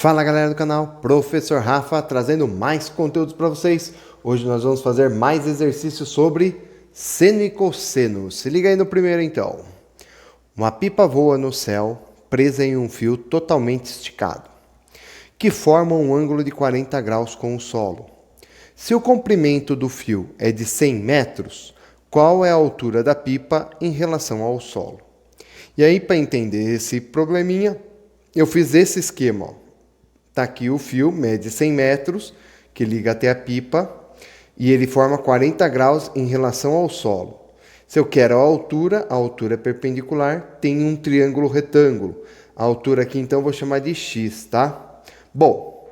Fala galera do canal, Professor Rafa trazendo mais conteúdos para vocês. Hoje nós vamos fazer mais exercícios sobre seno e cosseno. Se liga aí no primeiro então. Uma pipa voa no céu, presa em um fio totalmente esticado, que forma um ângulo de 40 graus com o solo. Se o comprimento do fio é de 100 metros, qual é a altura da pipa em relação ao solo? E aí, para entender esse probleminha, eu fiz esse esquema, ó. Tá aqui o fio, mede 100 metros, que liga até a pipa, e ele forma 40 graus em relação ao solo. Se eu quero a altura é perpendicular, tem um triângulo retângulo. A altura aqui, então, eu vou chamar de x, tá? Bom,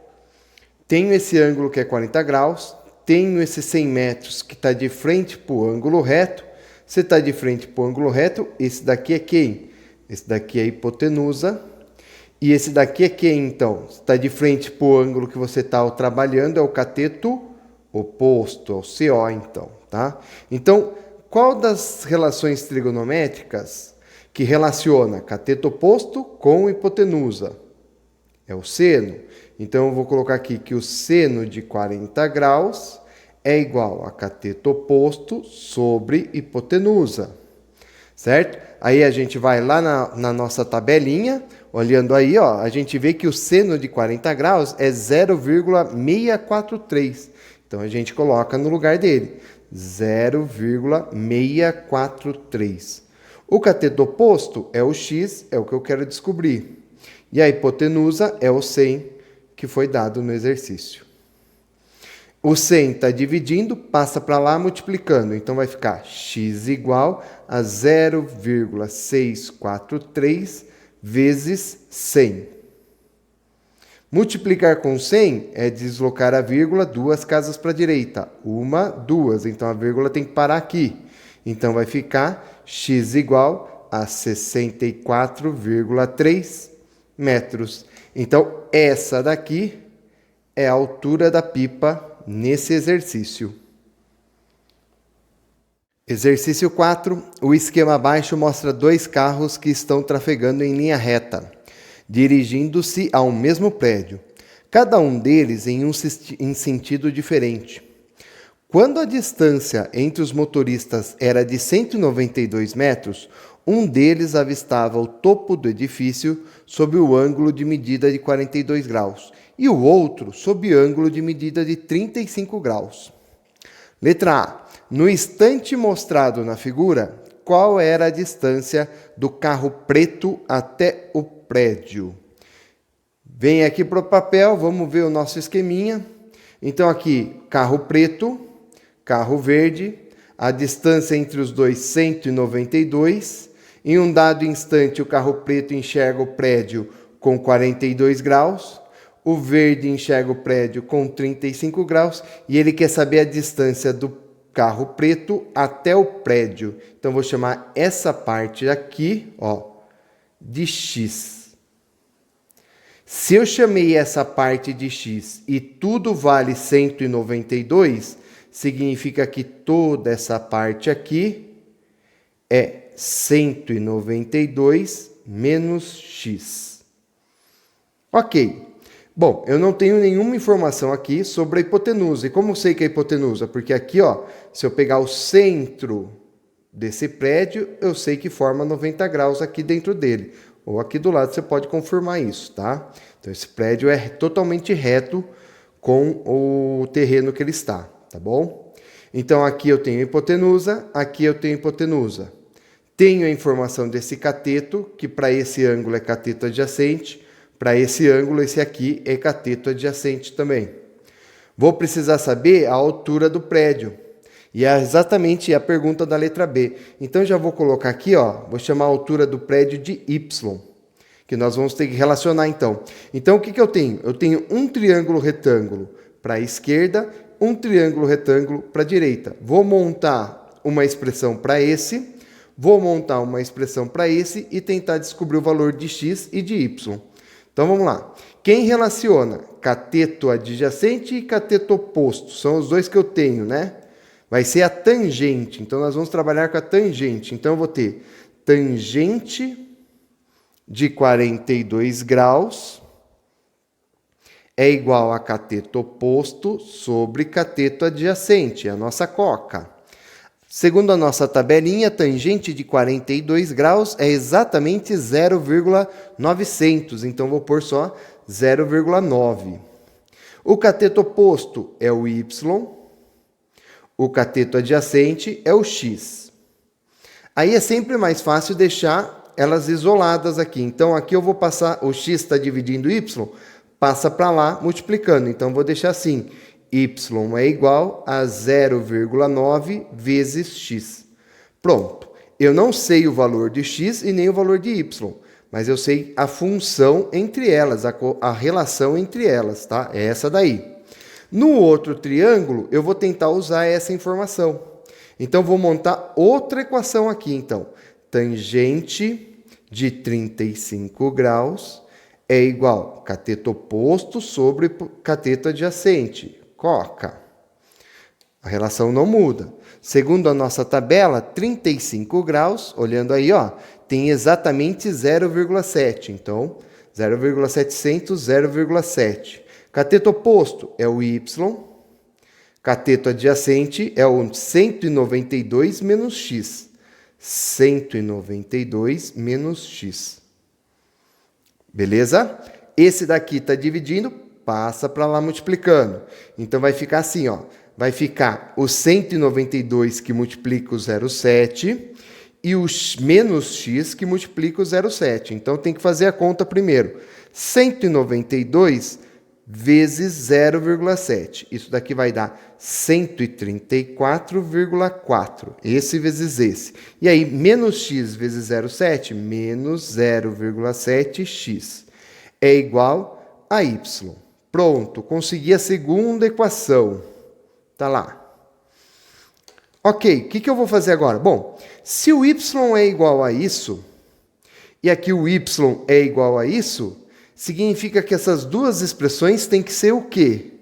tenho esse ângulo que é 40 graus, tenho esse 100 metros que está de frente para o ângulo reto. Se está de frente para o ângulo reto, esse daqui é quem? Esse daqui é a hipotenusa. E esse daqui é quem, então? Está de frente para o ângulo que você está trabalhando, é o cateto oposto, é o CO, então, tá? Então, qual das relações trigonométricas que relaciona cateto oposto com hipotenusa? É o seno. Então, eu vou colocar aqui que o seno de 40 graus é igual a cateto oposto sobre hipotenusa, certo? Aí a gente vai lá na nossa tabelinha, olhando aí, ó, a gente vê que o seno de 40 graus é 0,643. Então, a gente coloca no lugar dele, 0,643. O cateto oposto é o x, é o que eu quero descobrir. E a hipotenusa é o 100, que foi dado no exercício. O 100 está dividindo, passa para lá multiplicando. Então, vai ficar x igual a 0,643 vezes 100. Multiplicar com 100 é deslocar a vírgula 2 casas para a direita. 1, 2. Então, a vírgula tem que parar aqui. Então, vai ficar x igual a 64,3 metros. Então, essa daqui é a altura da pipa nesse exercício. Exercício 4. O esquema abaixo mostra dois carros que estão trafegando em linha reta, dirigindo-se ao mesmo prédio, cada um deles em sentido diferente. Quando a distância entre os motoristas era de 192 metros, um deles avistava o topo do edifício sob o ângulo de medida de 42 graus e o outro sob ângulo de medida de 35 graus. Letra A. No instante mostrado na figura, qual era a distância do carro preto até o prédio? Vem aqui para o papel, vamos ver o nosso esqueminha. Então aqui, carro preto, carro verde, a distância entre os dois 192. Em um dado instante, o carro preto enxerga o prédio com 42 graus, o verde enxerga o prédio com 35 graus e ele quer saber a distância do carro preto até o prédio. Então, vou chamar essa parte aqui, ó, de x. Se eu chamei essa parte de x e tudo vale 192, significa que toda essa parte aqui é 192 menos x. Ok. Bom, eu não tenho nenhuma informação aqui sobre a hipotenusa. E como eu sei que é hipotenusa? Porque aqui, ó, se eu pegar o centro desse prédio, eu sei que forma 90 graus aqui dentro dele. Ou aqui do lado você pode confirmar isso, tá? Então, esse prédio é totalmente reto com o terreno que ele está, tá bom? Então, aqui eu tenho hipotenusa, aqui eu tenho hipotenusa. Tenho a informação desse cateto, que para esse ângulo é cateto adjacente. Para esse ângulo, esse aqui é cateto adjacente também. Vou precisar saber a altura do prédio. E é exatamente a pergunta da letra B. Então, já vou colocar aqui, ó, vou chamar a altura do prédio de Y, que nós vamos ter que relacionar, então. Então, o que eu tenho? Eu tenho um triângulo retângulo para a esquerda, um triângulo retângulo para a direita. Vou montar uma expressão para esse, vou montar uma expressão para esse e tentar descobrir o valor de x e de y. Então, vamos lá. Quem relaciona cateto adjacente e cateto oposto? São os dois que eu tenho, né? Vai ser a tangente. Então, nós vamos trabalhar com a tangente. Então, eu vou ter tangente de 42 graus é igual a cateto oposto sobre cateto adjacente, a nossa coca. Segundo a nossa tabelinha, tangente de 42 graus é exatamente 0,900, então vou pôr só 0,9. O cateto oposto é o y, o cateto adjacente é o x. Aí é sempre mais fácil deixar elas isoladas aqui. Então aqui eu vou passar, o x está dividindo y, passa para lá multiplicando. Então vou deixar assim, y é igual a 0,9 vezes x. Pronto. Eu não sei o valor de x e nem o valor de y, mas eu sei a função entre elas, a relação entre elas, tá? É essa daí. No outro triângulo, eu vou tentar usar essa informação. Então, vou montar outra equação aqui, então. Tangente de 35 graus é igual a cateto oposto sobre cateto adjacente, coca. A relação não muda. Segundo a nossa tabela, 35 graus, olhando aí, ó, tem exatamente 0,7. Então, 0,700, 0,7. Cateto oposto é o y. Cateto adjacente é o 192 menos x. 192 menos x. Beleza? Esse daqui está dividindo, passa para lá multiplicando. Então, vai ficar assim, ó. Vai ficar o 192 que multiplica o 0,7 e o menos x que multiplica o 0,7. Então, tem que fazer a conta primeiro. 192 vezes 0,7. Isso daqui vai dar 134,4. Esse vezes esse. E aí, menos x vezes 0,7, menos 0,7x. É igual a y. Pronto, consegui a segunda equação. Tá lá. Ok, o que eu vou fazer agora? Bom, se o y é igual a isso, e aqui o y é igual a isso, significa que essas duas expressões têm que ser o quê?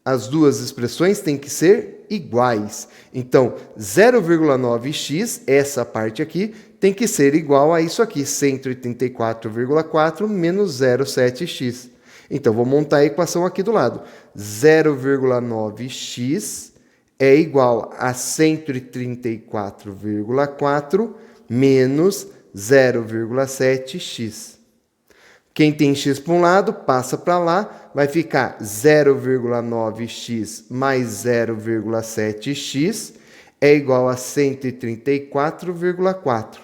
As duas expressões têm que ser iguais. Então, 0,9x, essa parte aqui, tem que ser igual a isso aqui, 184,4 menos 0,7x. Então, vou montar a equação aqui do lado. 0,9x é igual a 134,4 menos 0,7x. Quem tem x para um lado, passa para lá, vai ficar 0,9x mais 0,7x é igual a 134,4.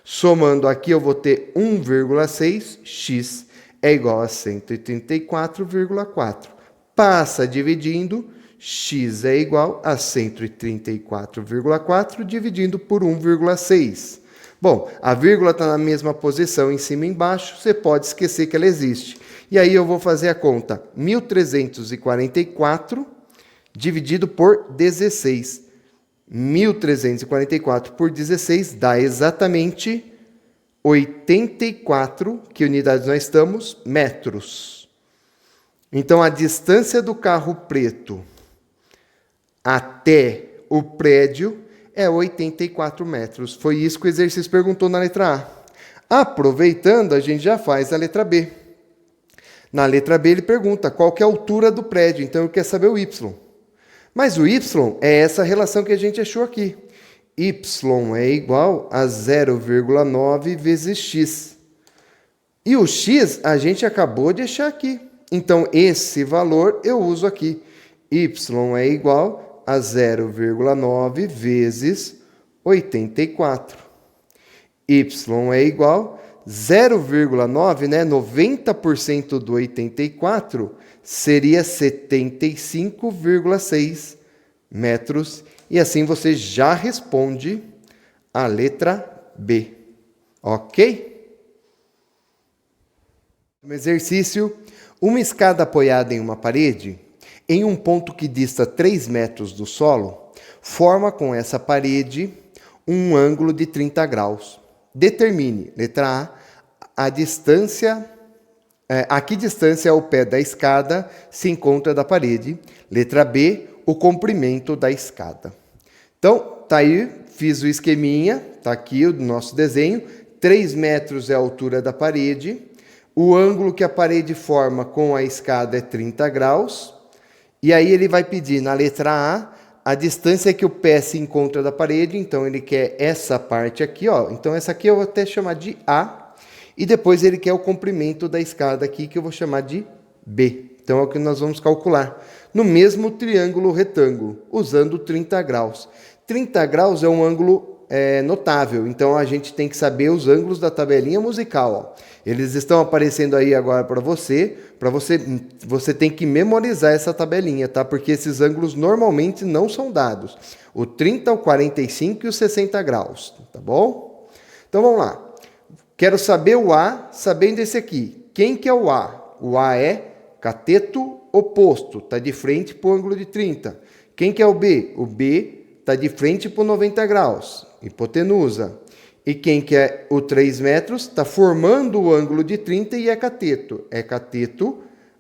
Somando aqui, eu vou ter 1,6x é igual a 134,4. Passa dividindo, x é igual a 134,4 dividindo por 1,6. Bom, a vírgula está na mesma posição em cima e embaixo, você pode esquecer que ela existe. E aí eu vou fazer a conta 1.344 dividido por 16. 1.344 por 16 dá exatamente 84, que unidades nós estamos? Metros. Então, a distância do carro preto até o prédio é 84 metros. Foi isso que o exercício perguntou na letra A. Aproveitando, a gente já faz a letra B. Na letra B, ele pergunta qual que é a altura do prédio. Então, ele quer saber o y. Mas o y é essa relação que a gente achou aqui. Y é igual a 0,9 vezes x. E o x a gente acabou de achar aqui. Então, esse valor eu uso aqui. Y é igual a 0,9 vezes 84. Y é igual a 0,9, né? 90% do 84 seria 75,6 metros. E assim você já responde a letra B. Ok? No exercício, uma escada apoiada em uma parede, em um ponto que dista 3 metros do solo, forma com essa parede um ângulo de 30 graus. Determine, letra A, a distância, a que distância ao pé da escada se encontra da parede. Letra B, o comprimento da escada. Então, tá aí, fiz o esqueminha, tá aqui o nosso desenho. 3 metros é a altura da parede. O ângulo que a parede forma com a escada é 30 graus. E aí ele vai pedir na letra A distância que o pé se encontra da parede. Então ele quer essa parte aqui, ó. Então essa aqui eu vou até chamar de A. E depois ele quer o comprimento da escada aqui, que eu vou chamar de B. Então é o que nós vamos calcular no mesmo triângulo retângulo, usando 30 graus. 30 graus é um ângulo notável, então a gente tem que saber os ângulos da tabelinha musical. Ó. Eles estão aparecendo aí agora para você tem que memorizar essa tabelinha, tá? Porque esses ângulos normalmente não são dados. O 30, o 45 e o 60 graus, tá bom? Então vamos lá. Quero saber o A, sabendo esse aqui. Quem que é o A? O A é cateto oposto, está de frente para o ângulo de 30. Quem que é o B? O B está de frente para o 90 graus, hipotenusa. E quem que é o 3 metros? Está formando o ângulo de 30 e é cateto. É cateto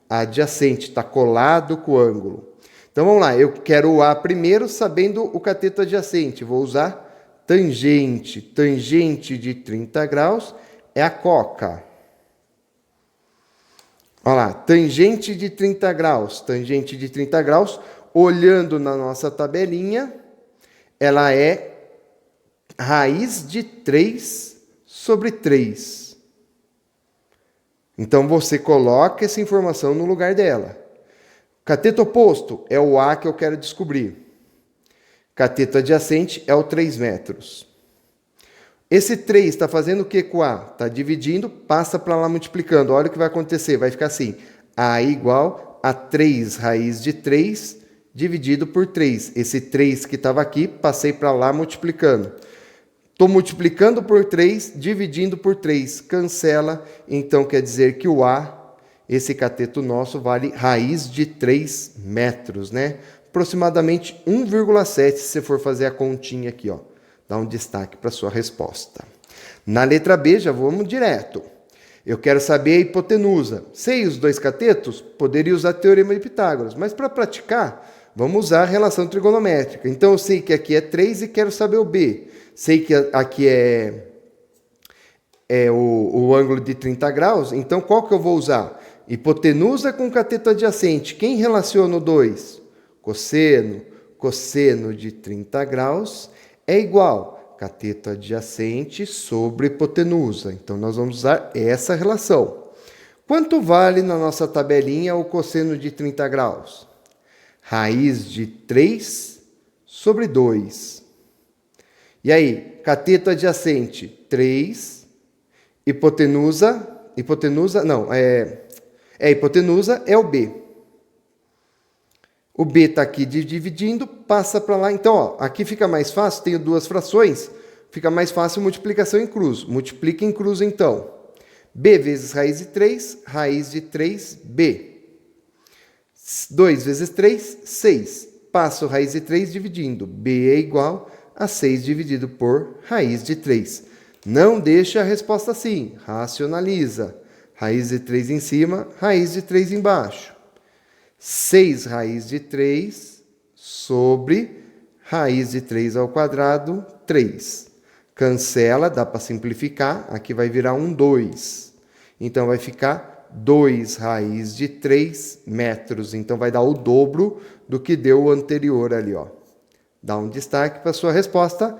adjacente, está colado com o ângulo. Então vamos lá, eu quero o A primeiro, sabendo o cateto adjacente. Vou usar tangente. Tangente de 30 graus é a coca. Olha lá, tangente de 30 graus. Tangente de 30 graus, olhando na nossa tabelinha, ela é raiz de 3 sobre 3. Então, você coloca essa informação no lugar dela. Cateto oposto é o A que eu quero descobrir. Cateto adjacente é o 3 metros. Esse 3 está fazendo o que com o A? Está dividindo, passa para lá multiplicando. Olha o que vai acontecer. Vai ficar assim. A igual a 3 raiz de 3 dividido por 3. Esse 3 que estava aqui, passei para lá multiplicando. Estou multiplicando por 3, dividindo por 3. Cancela. Então, quer dizer que o A, esse cateto nosso, vale raiz de 3 metros, né? Aproximadamente 1,7 se você for fazer a continha aqui, ó. Dá um destaque para a sua resposta. Na letra B, já vamos direto. Eu quero saber a hipotenusa. Sei os dois catetos? Poderia usar Teorema de Pitágoras. Mas para praticar, vamos usar a relação trigonométrica. Então, eu sei que aqui é 3 e quero saber o B. Sei que aqui é o ângulo de 30 graus. Então, qual que eu vou usar? Hipotenusa com cateto adjacente. Quem relaciona o 2? Cosseno. Cosseno de 30 graus é igual cateto adjacente sobre hipotenusa. Então, nós vamos usar essa relação. Quanto vale na nossa tabelinha o cosseno de 30 graus? Raiz de 3 sobre 2. E aí, cateto adjacente, 3. Hipotenusa é o B. O B está aqui dividindo, passa para lá. Então, ó, aqui fica mais fácil, tenho duas frações, fica mais fácil multiplicação em cruz. Multiplica em cruz, então. B vezes raiz de 3, raiz de 3B. 2 vezes 3, 6. Passo raiz de 3 dividindo. B é igual a 6 dividido por raiz de 3. Não deixa a resposta assim, racionaliza. Raiz de 3 em cima, raiz de 3 embaixo. 6 raiz de 3 sobre raiz de 3 ao quadrado, 3. Cancela, dá para simplificar, aqui vai virar 2. Então, vai ficar 2 raiz de 3 metros. Então, vai dar o dobro do que deu o anterior ali, ó. Dá um destaque para a sua resposta.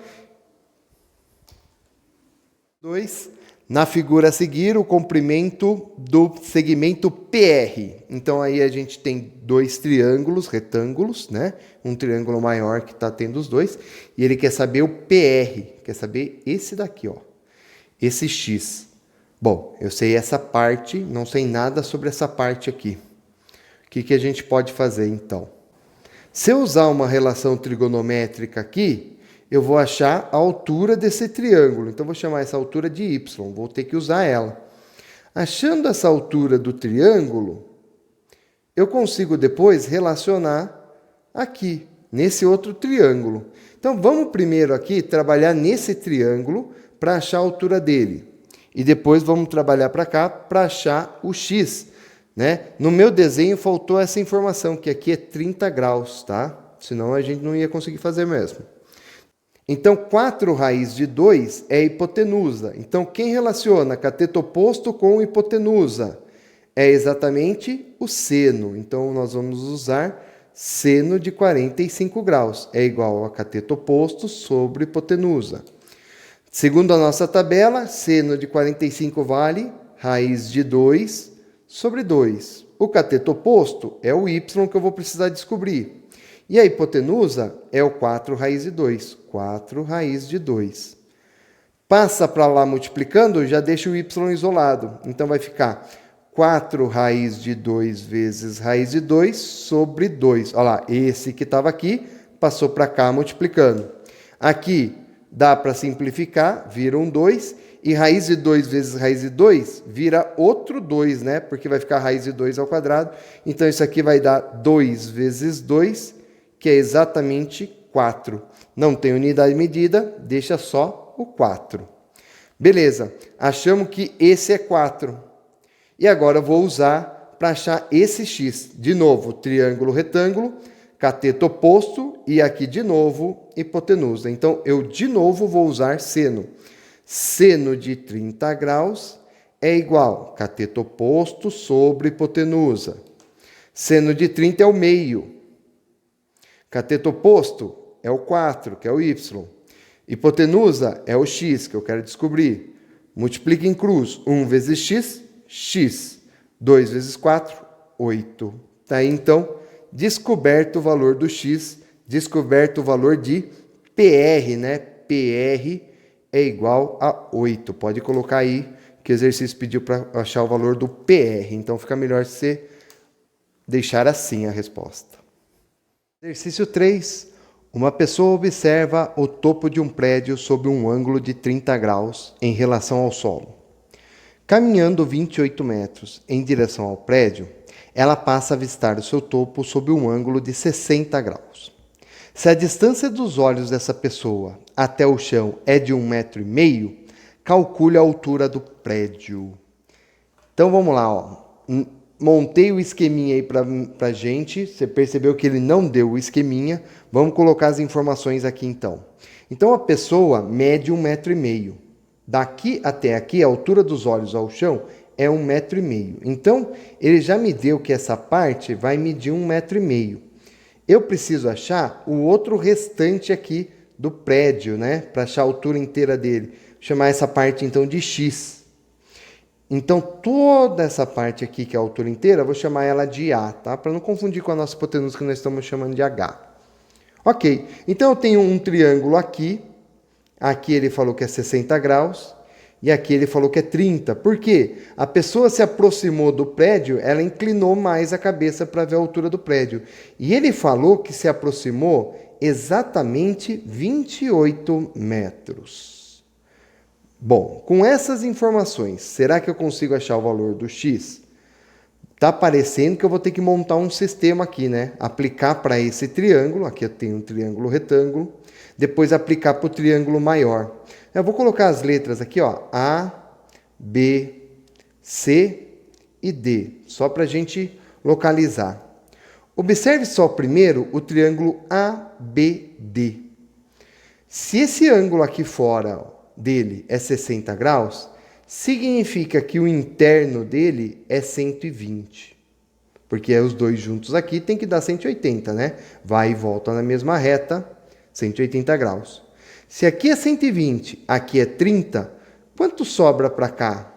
2. Na figura a seguir, o comprimento do segmento PR. Então, aí a gente tem dois triângulos, retângulos, né? Um triângulo maior que está tendo os dois. E ele quer saber o PR, quer saber esse daqui, ó. Esse X. Bom, eu sei essa parte, não sei nada sobre essa parte aqui. O que a gente pode fazer, então? Se eu usar uma relação trigonométrica aqui, eu vou achar a altura desse triângulo. Então, vou chamar essa altura de Y. Vou ter que usar ela. Achando essa altura do triângulo, eu consigo depois relacionar aqui, nesse outro triângulo. Então, vamos primeiro aqui trabalhar nesse triângulo para achar a altura dele. E depois vamos trabalhar para cá para achar o X. Né? No meu desenho faltou essa informação, que aqui é 30 graus, tá? Senão a gente não ia conseguir fazer mesmo. Então, 4 raiz de 2 é hipotenusa. Então, quem relaciona cateto oposto com hipotenusa? É exatamente o seno. Então, nós vamos usar seno de 45 graus. É igual a cateto oposto sobre hipotenusa. Segundo a nossa tabela, seno de 45 vale raiz de 2 sobre 2. O cateto oposto é o y que eu vou precisar descobrir. E a hipotenusa é o 4 raiz de 2. 4 raiz de 2. Passa para lá multiplicando, já deixa o y isolado. Então, vai ficar 4 raiz de 2 vezes raiz de 2 sobre 2. Olha lá, esse que estava aqui passou para cá multiplicando. Aqui dá para simplificar, vira um 2. E raiz de 2 vezes raiz de 2 vira outro 2, né? Porque vai ficar raiz de 2 ao quadrado. Então, isso aqui vai dar 2 vezes 2, que é exatamente 4. Não tem unidade de medida, deixa só o 4. Beleza, achamos que esse é 4. E agora eu vou usar para achar esse x. De novo, triângulo, retângulo, cateto oposto e aqui de novo hipotenusa. Então, eu de novo vou usar seno. Seno de 30 graus é igual a cateto oposto sobre hipotenusa. Seno de 30 é o meio. Cateto oposto é o 4, que é o y. Hipotenusa é o x, que eu quero descobrir. Multiplica em cruz. 1 vezes x, x. 2 vezes 4, 8. Tá aí, então, descoberto o valor do x, descoberto o valor de PR, né? PR é igual a 8. Pode colocar aí que o exercício pediu para achar o valor do PR. Então, fica melhor você deixar assim a resposta. Exercício 3. Uma pessoa observa o topo de um prédio sob um ângulo de 30 graus em relação ao solo. Caminhando 28 metros em direção ao prédio, ela passa a avistar o seu topo sob um ângulo de 60 graus. Se a distância dos olhos dessa pessoa até o chão é de 1,5 m, calcule a altura do prédio. Então vamos lá, ó. Montei o esqueminha aí pra gente. Você percebeu que ele não deu o esqueminha. Vamos colocar as informações aqui então. Então a pessoa mede 1,5 m. Daqui até aqui, a altura dos olhos ao chão é 1,5 m. Então, ele já me deu que essa parte vai medir 1,5 m. Eu preciso achar o outro restante aqui do prédio, né? Para achar a altura inteira dele. Vou chamar essa parte então de x. Então, toda essa parte aqui, que é a altura inteira, eu vou chamar ela de A, tá? Para não confundir com a nossa hipotenusa que nós estamos chamando de H. Ok, então eu tenho um triângulo aqui. Aqui ele falou que é 60 graus. E aqui ele falou que é 30. Por quê? A pessoa se aproximou do prédio, ela inclinou mais a cabeça para ver a altura do prédio. E ele falou que se aproximou exatamente 28 metros. Bom, com essas informações, será que eu consigo achar o valor do x? Tá parecendo que eu vou ter que montar um sistema aqui, né? Aplicar para esse triângulo, aqui eu tenho um triângulo retângulo, depois aplicar para o triângulo maior. Eu vou colocar as letras aqui, ó, A, B, C e D, só para a gente localizar. Observe só primeiro o triângulo ABD. Se esse ângulo aqui fora dele é 60 graus, significa que o interno dele é 120. Porque os dois juntos aqui tem que dar 180, né? Vai e volta na mesma reta, 180 graus. Se aqui é 120, aqui é 30, quanto sobra para cá?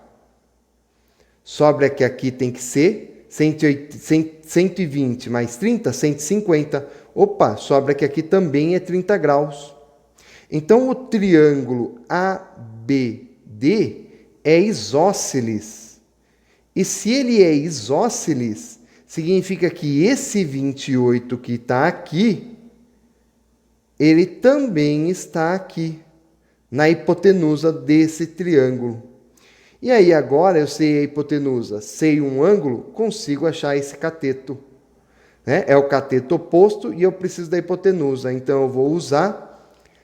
Sobra que aqui tem que ser 120 mais 30, 150. Opa, sobra que aqui também é 30 graus. Então, o triângulo ABD é isósceles. E se ele é isósceles, significa que esse 28 que está aqui, ele também está aqui, na hipotenusa desse triângulo. E aí agora eu sei a hipotenusa, sei um ângulo, consigo achar esse cateto. Né? É o cateto oposto e eu preciso da hipotenusa. Então eu vou usar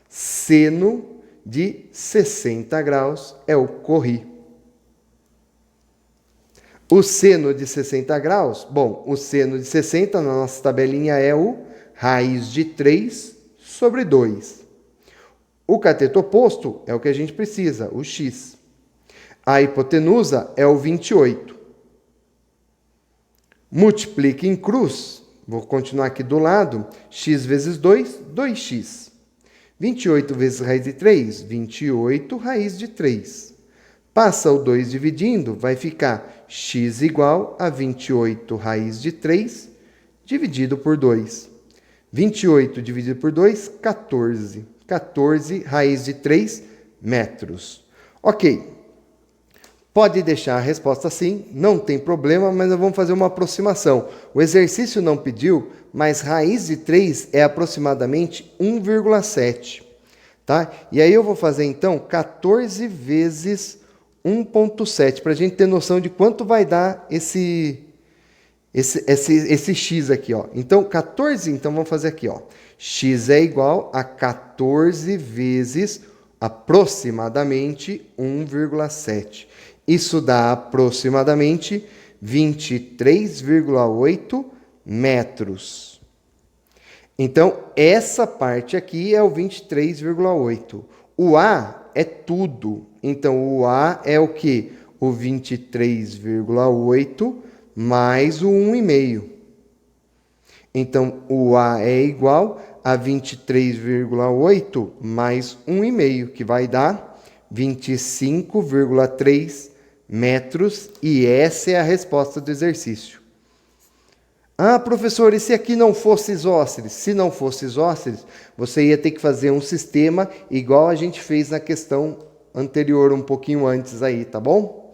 seno de 60 graus, é o corri. O seno de 60 graus, bom, o seno de 60 na nossa tabelinha é o raiz de 3 sobre 2. O cateto oposto é o que a gente precisa, o x. A hipotenusa é o 28. Multiplique em cruz, vou continuar aqui do lado, x vezes 2, 2x. 28 vezes raiz de 3, 28 raiz de 3. Passa o 2 dividindo, vai ficar x igual a 28 raiz de 3 dividido por 2. 28 dividido por 2, 14. 14 raiz de 3 metros. Ok. Pode deixar a resposta assim, não tem problema, mas nós vamos fazer uma aproximação. O exercício não pediu, mas raiz de 3 é aproximadamente 1,7. Tá? E aí eu vou fazer então 14 vezes 1,7, para a gente ter noção de quanto vai dar esse x aqui. Ó. Então, 14, então vamos fazer aqui. Ó. X é igual a 14 vezes aproximadamente 1,7. Isso dá aproximadamente 23,8 metros. Então, essa parte aqui é o 23,8. O A é tudo. Então, o A é o quê? O 23,8 mais o 1,5. Então, o A é igual a 23,8 mais 1,5, que vai dar 25,3 metros. E essa é a resposta do exercício. Ah, professor, e se aqui não fosse isósceles? Se não fosse isósceles, você ia ter que fazer um sistema igual a gente fez na questão anterior, um pouquinho antes aí, tá bom?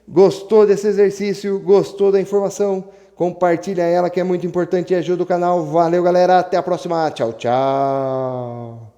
Gostou desse exercício? Gostou da informação? Compartilha ela, que é muito importante e ajuda o canal. Valeu, galera. Até a próxima. Tchau, tchau.